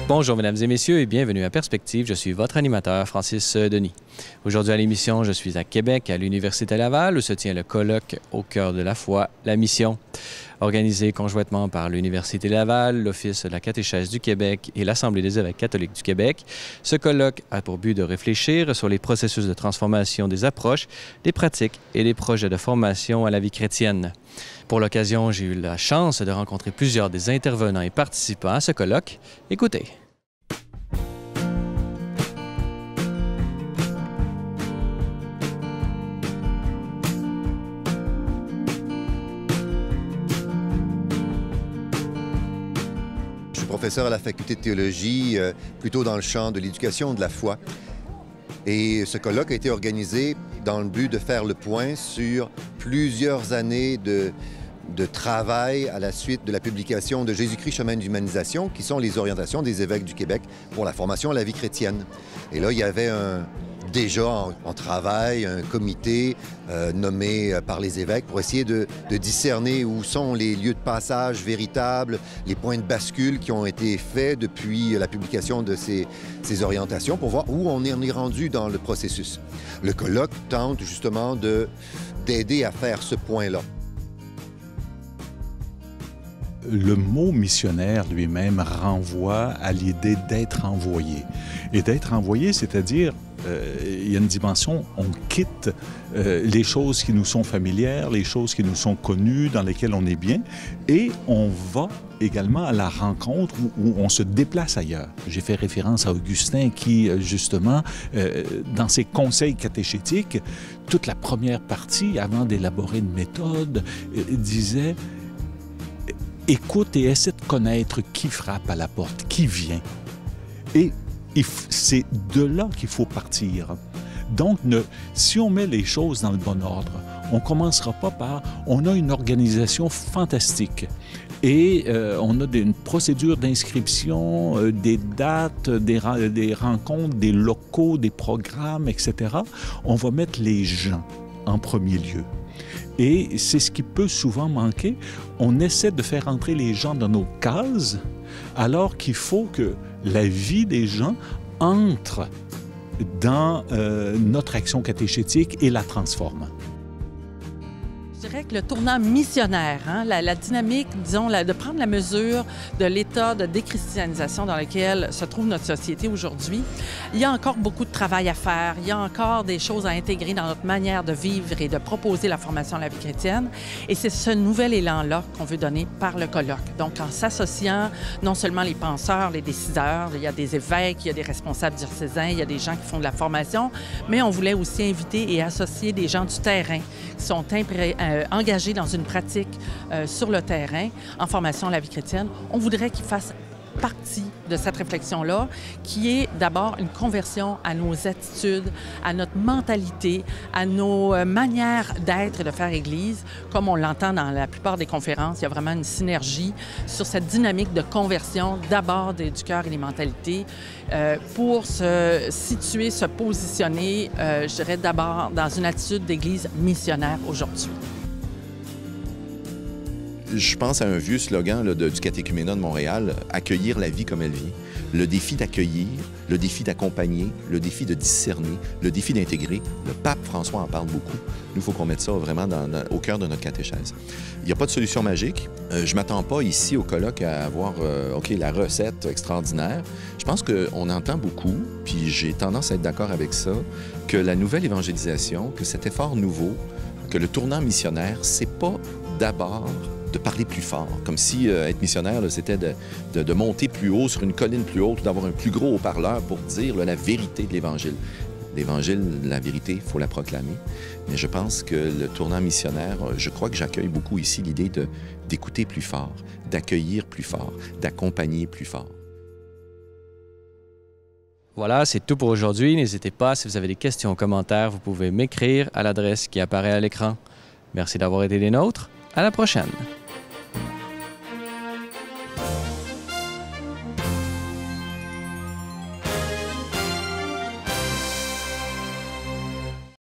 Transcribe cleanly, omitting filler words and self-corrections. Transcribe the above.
Bonjour mesdames et messieurs et bienvenue à Perspective. Je suis votre animateur Francis Denis. Aujourd'hui à l'émission, je suis à Québec, à l'Université Laval, où se tient le colloque Au cœur de la foi, la mission. Organisé conjointement par l'Université Laval, l'Office de la catéchèse du Québec et l'Assemblée des évêques catholiques du Québec, ce colloque a pour but de réfléchir sur les processus de transformation des approches, des pratiques et des projets de formation à la vie chrétienne. Pour l'occasion, j'ai eu la chance de rencontrer plusieurs des intervenants et participants à ce colloque. Écoutez. Je suis professeur à la faculté de théologie, plutôt dans le champ de l'éducation de la foi. Et ce colloque a été organisé dans le but de faire le point sur plusieurs années de travail à la suite de la publication de Jésus-Christ, chemin d'humanisation, qui sont les orientations des évêques du Québec pour la formation à la vie chrétienne. Et là, il y avait déjà en travail un comité nommé par les évêques pour essayer de discerner où sont les lieux de passage véritables, les points de bascule qui ont été faits depuis la publication de ces orientations pour voir où on est rendu dans le processus. Le colloque tente justement d'aider à faire ce point-là. Le mot missionnaire lui-même renvoie à l'idée d'être envoyé. Et d'être envoyé, c'est-à-dire, il y a une dimension, on quitte les choses qui nous sont familières, les choses qui nous sont connues, dans lesquelles on est bien, et on va également à la rencontre où on se déplace ailleurs. J'ai fait référence à Augustin qui, justement, dans ses conseils catéchétiques, toute la première partie, avant d'élaborer une méthode, disait: écoute et essaie de connaître qui frappe à la porte, qui vient. Et c'est de là qu'il faut partir. Donc, si on met les choses dans le bon ordre, on ne commencera pas par « on a une organisation fantastique ». Et on a une procédure d'inscription, des dates, des rencontres, des locaux, des programmes, etc. On va mettre les gens en premier lieu. Et c'est ce qui peut souvent manquer. On essaie de faire entrer les gens dans nos cases, alors qu'il faut que la vie des gens entre dans notre action catéchétique et la transforme. Je dirais que le tournant missionnaire, la dynamique, disons, de prendre la mesure de l'état de déchristianisation dans lequel se trouve notre société aujourd'hui, il y a encore beaucoup de travail à faire, il y a encore des choses à intégrer dans notre manière de vivre et de proposer la formation à la vie chrétienne. Et c'est ce nouvel élan-là qu'on veut donner par le colloque. Donc, en s'associant non seulement les penseurs, les décideurs, il y a des évêques, il y a des responsables diocésains, il y a des gens qui font de la formation, mais on voulait aussi inviter et associer des gens du terrain qui sont engagés dans une pratique sur le terrain, en formation à la vie chrétienne. On voudrait qu'ils fassent partie de cette réflexion-là, qui est d'abord une conversion à nos attitudes, à notre mentalité, à nos manières d'être et de faire Église. Comme on l'entend dans la plupart des conférences, il y a vraiment une synergie sur cette dynamique de conversion, d'abord du cœur et des mentalités, pour se situer, se positionner, je dirais d'abord dans une attitude d'Église missionnaire aujourd'hui. Je pense à un vieux slogan du catéchuménat de Montréal, « Accueillir la vie comme elle vit ». Le défi d'accueillir, le défi d'accompagner, le défi de discerner, le défi d'intégrer. Le pape François en parle beaucoup. Nous, il faut qu'on mette ça vraiment au cœur de notre catéchèse. Il n'y a pas de solution magique. Je ne m'attends pas ici au colloque à avoir la recette extraordinaire. Je pense qu'on entend beaucoup, puis j'ai tendance à être d'accord avec ça, que la nouvelle évangélisation, que cet effort nouveau, que le tournant missionnaire, c'est pas d'abord de parler plus fort, comme si être missionnaire, c'était de monter plus haut sur une colline plus haute ou d'avoir un plus gros haut-parleur pour dire la vérité de l'Évangile. L'Évangile, la vérité, il faut la proclamer. Mais je pense que le tournant missionnaire, je crois que j'accueille beaucoup ici l'idée d'écouter plus fort, d'accueillir plus fort, d'accompagner plus fort. Voilà, c'est tout pour aujourd'hui. N'hésitez pas, si vous avez des questions ou commentaires, vous pouvez m'écrire à l'adresse qui apparaît à l'écran. Merci d'avoir été des nôtres. À la prochaine!